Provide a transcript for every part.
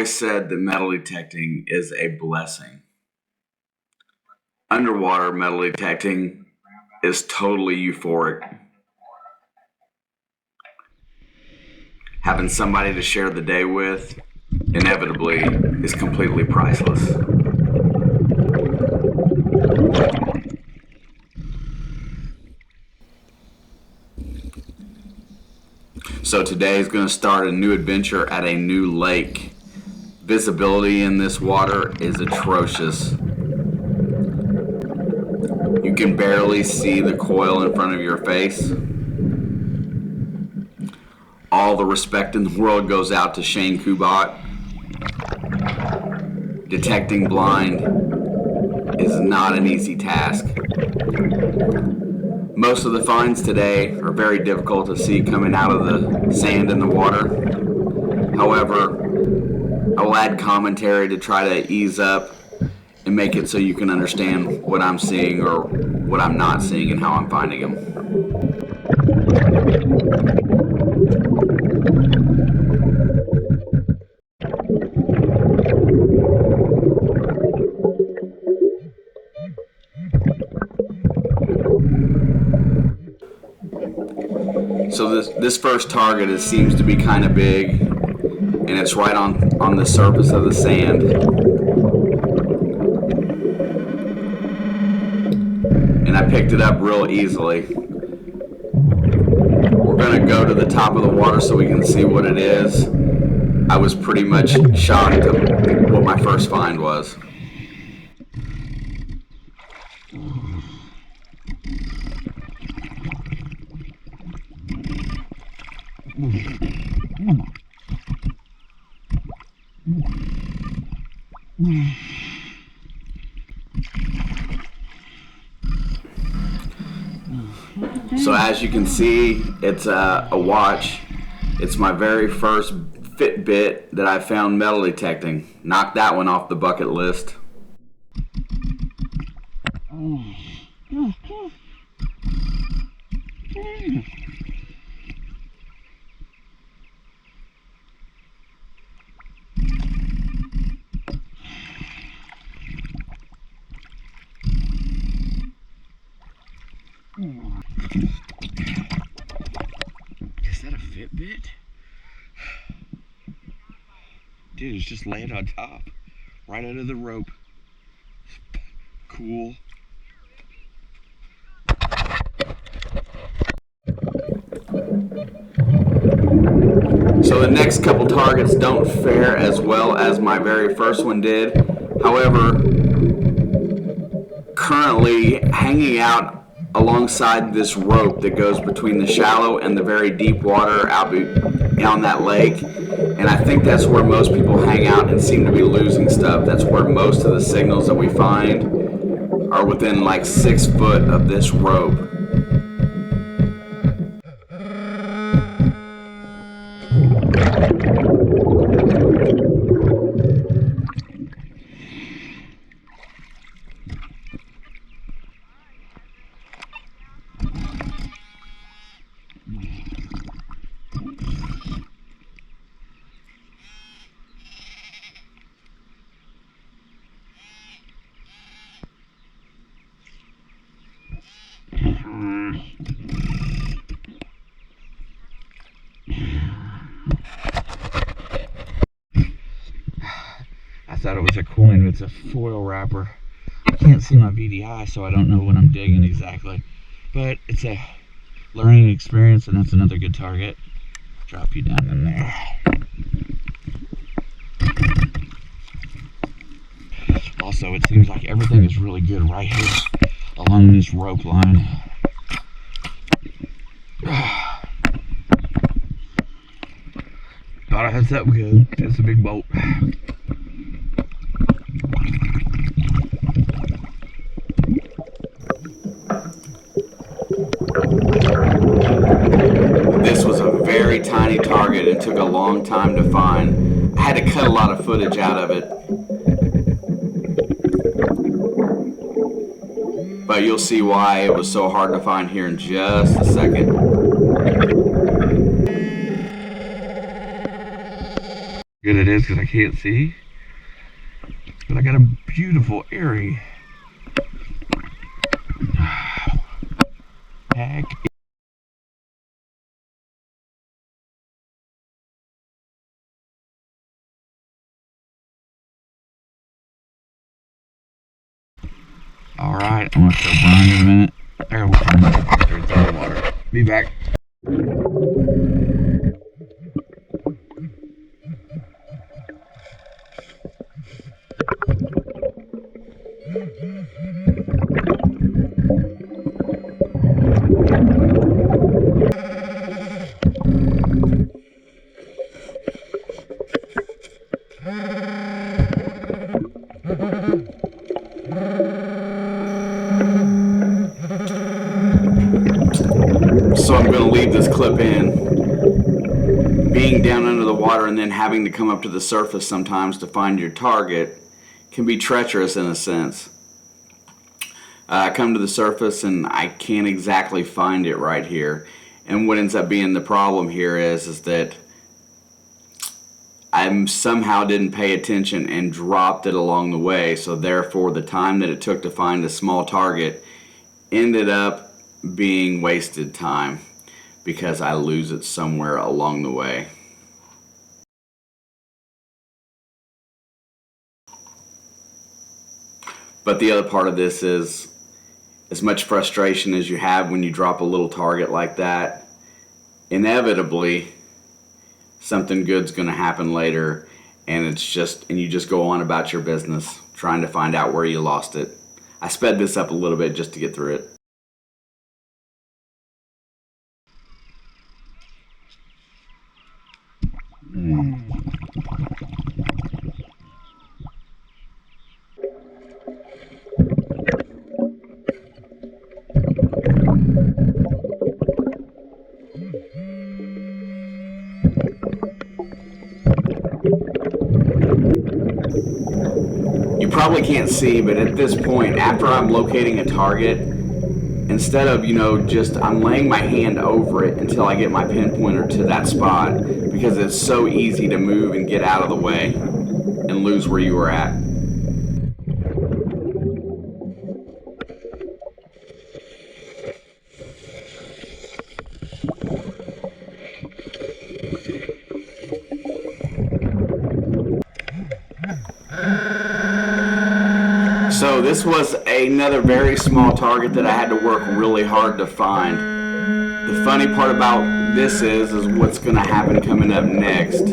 always said that metal detecting is a blessing. Underwater metal detecting is totally euphoric. Having somebody to share the day with, inevitably, is completely priceless. So today is going to start a new adventure at a new lake. Visibility in this water is atrocious. You can barely see the coil in front of your face. All the respect in the world goes out to Shane Kubat. Detecting blind is not an easy task. Most of the finds today are very difficult to see coming out of the sand and the water. However, I will add commentary to try to ease up and make it so you can understand what I'm seeing or what I'm not seeing and how I'm finding them. So this first target seems to be kind of big, and it's right on the surface of the sand. And I picked it up real easily. We're going to go to the top of the water so we can see what it is. I was pretty much shocked at what my first find was. So as you can see, it's a watch. It's my very first Fitbit that I found metal detecting. Knocked that one off the bucket list. Is that a Fitbit? Dude, it's just laying on top, right under the rope. Cool. So the next couple targets don't fare as well as my very first one did. However, currently hanging out alongside this rope that goes between the shallow and the very deep water out on that lake, and I think that's where most people hang out and seem to be losing stuff. That's where most of the signals that we find are within like 6 foot of this rope. I thought it was a coin. It's a foil wrapper. I can't see my VDI, so I don't know what I'm digging exactly. But it's a learning experience, and that's another good target. Drop you down in there. Also, it seems like everything is really good right here along this rope line. Thought I had something good. It's a big boat. This was a very tiny target and took a long time to find. I had to cut a lot of footage out of it. But you'll see why it was so hard to find here in just a second. good it is because I can't see. But I got a beautiful area. Heck. Alright, I'm gonna start Brian in a minute. I gotta look for my it's underwater. Be back. So I'm going to leave this clip in. Being down under the water and then having to come up to the surface sometimes to find your target can be treacherous in a sense. I come to the surface and I can't exactly find it right here. And what ends up being the problem here is that I somehow didn't pay attention and dropped it along the way. So therefore the time that it took to find a small target ended up being wasted time because I lose it somewhere along the way. But the other part of this is, as much frustration as you have when you drop a little target like that, inevitably something good's going to happen later, and you just go on about your business trying to find out where you lost it. I sped this up a little bit just to get through it. You probably can't see, but at this point, after I'm locating a target, instead of, I'm laying my hand over it until I get my pinpointer to that spot, because it's so easy to move and get out of the way and lose where you were at. So this was another very small target that I had to work really hard to find. The funny part about this is what's going to happen coming up next.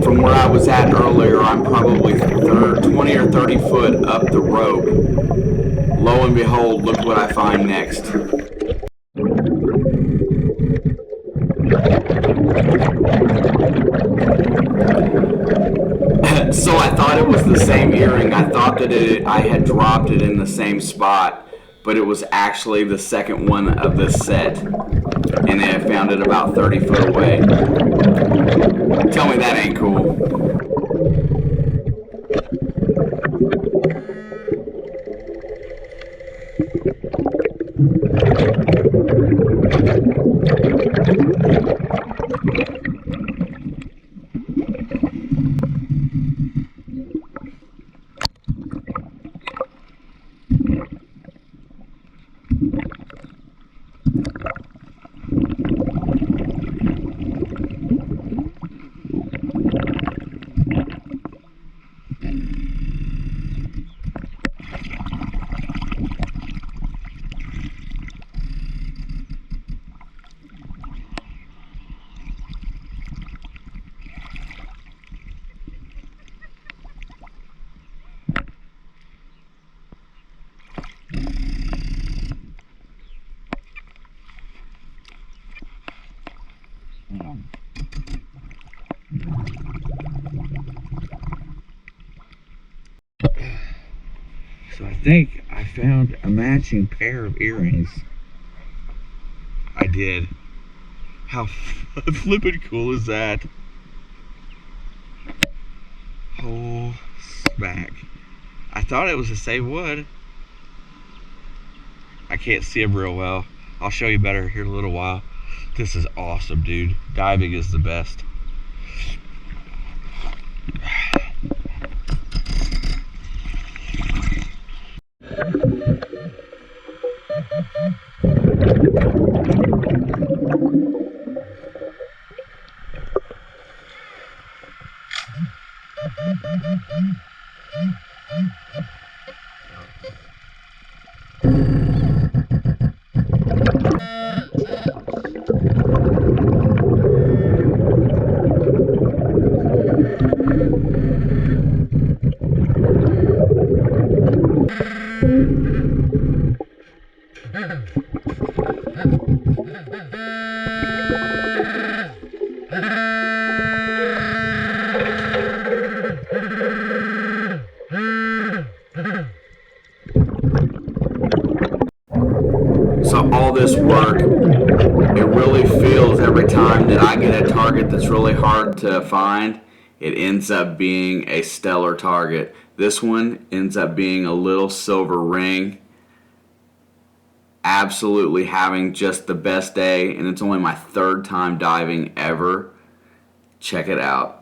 From where I was at earlier, I'm probably 20 or 30 foot up the rope. Lo and behold, look what I find next. So I thought it was the same earring. I thought that I had dropped it in the same spot, but it was actually the second one of this set. And I found it about 30 foot away. Tell me that ain't cool. So I think I found a matching pair of earrings. I did. How flippin' cool is that? Oh, smack. I thought it was the same wood. I can't see them real well. I'll show you better here in a little while. This is awesome, dude. Diving is the best. So all this work, it really feels every time that I get a target that's really hard to find, it ends up being a stellar target. This one ends up being a little silver ring. Absolutely having just the best day, and it's only my third time diving ever. Check it out.